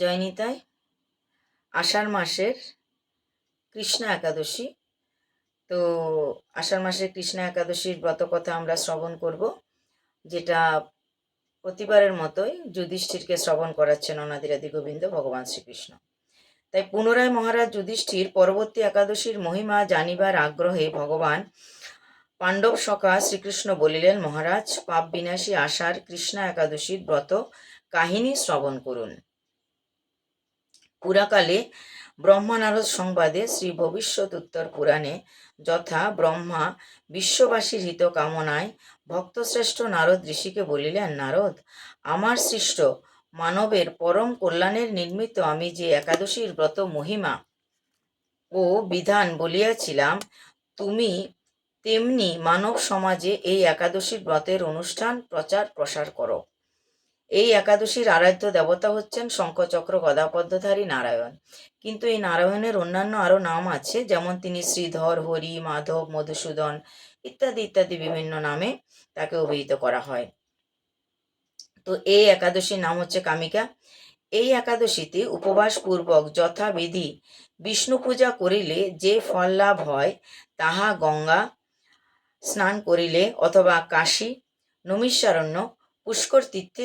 জয় নিতাই। আষাঢ় মাসের কৃষ্ণা একাদশী। তো আষাঢ় মাসের কৃষ্ণা একাদশীর ব্রতকথা আমরা শ্রবণ করব, যেটা প্রতিবারের মতোই যুধিষ্ঠিরকে শ্রবণ করাচ্ছেন অনাদিরাদি গোবিন্দ ভগবান শ্রীকৃষ্ণ। তাই পুনরায় মহারাজ যুধিষ্ঠির পরবর্তী একাদশীর মহিমা জানিবার আগ্রহে ভগবান পাণ্ডব সখা শ্রীকৃষ্ণ বলিলেন, মহারাজ, পাপ বিনাশী আষাঢ় কৃষ্ণা একাদশীর ব্রত কাহিনী শ্রবণ করুন। পুরাকালে ব্রহ্মানারদ সংবাদে শ্রী ভবিষ্যৎ উত্তর পুরাণে যথা ব্রহ্মা বিশ্ববাসীর হিত কামনায় ভক্তশ্রেষ্ঠ নারদ ঋষিকে বলিলেন, নারদ, আমার সৃষ্ট মানবের পরম কল্যাণের নিমিত্ত আমি যে একাদশীর ব্রত মহিমা ও বিধান বলিয়াছিলাম, তুমি তেমনি মানব সমাজে এই একাদশীর ব্রতের অনুষ্ঠান প্রচার প্রসার করো। এই একাদশীর আরাধ্য দেবতা হচ্ছেন শঙ্খচক্র গদাপদ্মধারী নারায়ণ। কিন্তু এই নারায়ণের অন্যান্য আরও নাম আছে, যেমন তিনি শ্রীধর, হরি, মাধব, মধুসূদন ইত্যাদি ইত্যাদি বিভিন্ন নামে তাকে অভিহিত করা হয়। তো এই একাদশীর নাম হচ্ছে কামিকা। এই একাদশীতে উপবাস পূর্বক যথাবিধি বিষ্ণু পূজা করিলে যে ফল লাভ হয়, তাহা গঙ্গা স্নান করিলে অথবা কাশী, নৈমিষারণ্য, পুষ্কর তীর্থে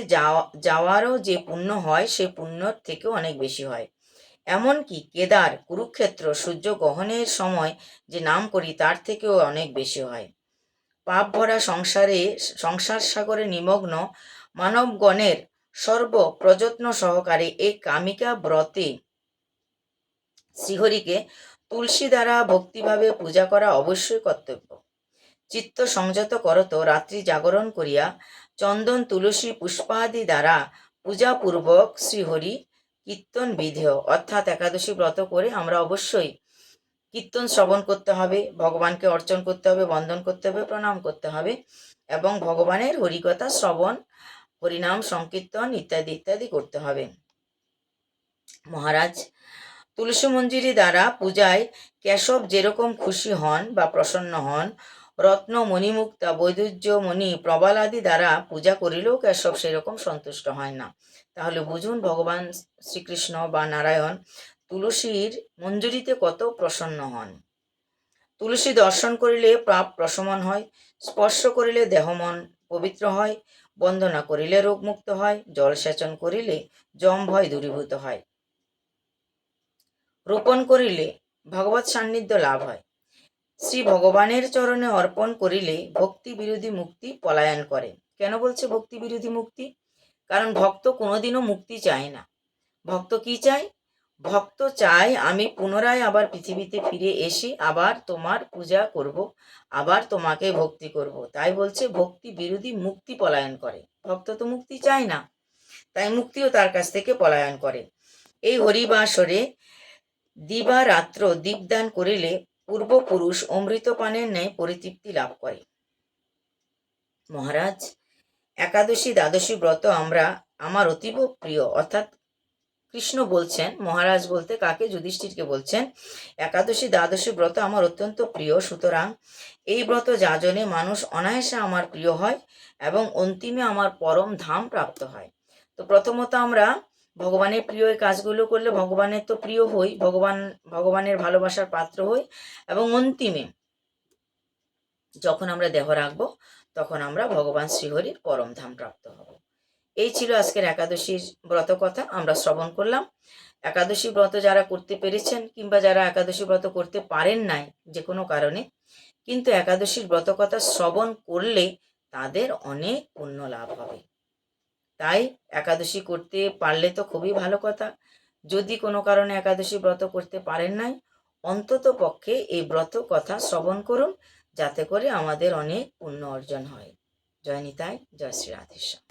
যাওয়ারও যে পুণ্য হয়, সে পুণ্যর থেকেও অনেক বেশি হয়। এমনকি কেদার, কুরুক্ষেত্র সূর্য গ্রহণের সময় যে নাম করি, তার থেকেও অনেক বেশি হয়। পাপ ভরা সংসার সাগরে নিমগ্ন মানবগণের সর্ব প্রযত্ন সহকারে এই কামিকা ব্রতে শ্রীহরিকে তুলসী দ্বারা ভক্তিভাবে পূজা করা অবশ্যই কর্তব্য। চিত্ত সংযত করত রাত্রি জাগরণ করিয়া চন্দন তুলসী পুষ্পাদি দ্বারা পূজাপূর্বক শ্রীহরি কীর্তন বিধেয়, অর্থাৎ একাদশী ব্রত করে আমরা অবশ্যই কীর্তন শ্রবণ করতে হবে, ভগবানকে অর্চন করতে হবে, বন্দন করতে হবে, প্রণাম করতে হবে এবং ভগবানের হরিকথা শ্রবণ, হরিনাম সংকীর্তন ইত্যাদি ইত্যাদি করতে হবে। মহারাজ, তুলসী মঞ্জুরি দ্বারা পূজায় কেশব যেরকম খুশি হন বা প্রসন্ন হন, রত্ন মণিমুক্তা বৈদুর্য মণি প্রবালাদি দ্বারা পূজা করিলেও কেশব সেরকম সন্তুষ্ট হয় না। তাহলে বুঝুন ভগবান শ্রীকৃষ্ণ বা নারায়ণ তুলসীর মঞ্জুরিতে কত প্রসন্ন হন। তুলসী দর্শন করিলে পাপ প্রশমন হয়, স্পর্শ করিলে দেহ মন পবিত্র হয়, বন্দনা করিলে রোগমুক্ত হয়, জল সেচন করিলে যম ভয় দূরীভূত হয়, রোপণ করিলে ভগবৎ সান্নিধ্য লাভ হয়, শ্রী ভগবানের চরণে অর্পণ করিলে ভক্তি বিরোধী মুক্তি পলায়ন করে। কেন বলছে ভক্তি বিরোধী মুক্তি? কারণ ভক্ত কোনোদিনও মুক্তি চায় না। ভক্ত কি চায়? ভক্ত চায় আমি পুনরায় আবার পৃথিবীতে ফিরে এসে আবার তোমার পূজা করব, আবার তোমাকে ভক্তি করব। তাই বলছে ভক্তি বিরোধী মুক্তি পলায়ন করে। ভক্ত তো মুক্তি চায় না, তাই মুক্তিও তার কাছ থেকে পলায়ন করে। এই হরিবাসরে দিবারাত্র দীপদান করিলে পূর্বপুরুষ অমৃতপানের ন্যায় পরিতৃপ্তি লাভ করে। মহারাজ, একাদশী দ্বাদশী ব্রত আমার অতীব প্রিয়, অর্থাৎ কৃষ্ণ বলছেন, মহারাজ বলতে কাকে? যুধিষ্ঠিরকে বলছেন, একাদশী দ্বাদশী ব্রত আমার অত্যন্ত প্রিয়, সুতরাং এই ব্রত যাজনে মানুষ অনায়াসে আমার প্রিয় হয় এবং অন্তিমে আমার পরম ধাম প্রাপ্ত হয়। তো প্রথমত আমরা ভগবানের প্রিয় এই কাজগুলো করলে ভগবানের তো প্রিয় হই, ভগবানের ভালোবাসার পাত্র হই এবং অন্তিমে যখন আমরা দেহ রাখবো তখন আমরা ভগবান শ্রীহরির পরম ধাম প্রাপ্ত হব। এই ছিল আজকের একাদশীর ব্রত কথা, আমরা শ্রবণ করলাম। একাদশী ব্রত যারা করতে পেরেছেন কিংবা যারা একাদশী ব্রত করতে পারেন নাই যে কোনো কারণে, কিন্তু একাদশীর ব্রত কথা শ্রবণ করলে তাদের অনেক পুণ্য লাভ হবে। তাই একাদশী করতে পারলে তো খুবই ভালো কথা। যদি কোনো কারণে একাদশী ব্রত করতে পারেন নাই, অন্তত পক্ষে এই ব্রত কথা শ্রবণ করুন, যাতে করে আমাদের অনেক পুণ্য অর্জন হয়। জয় নিতাই, জয় শ্রী রাধেশ্যাম।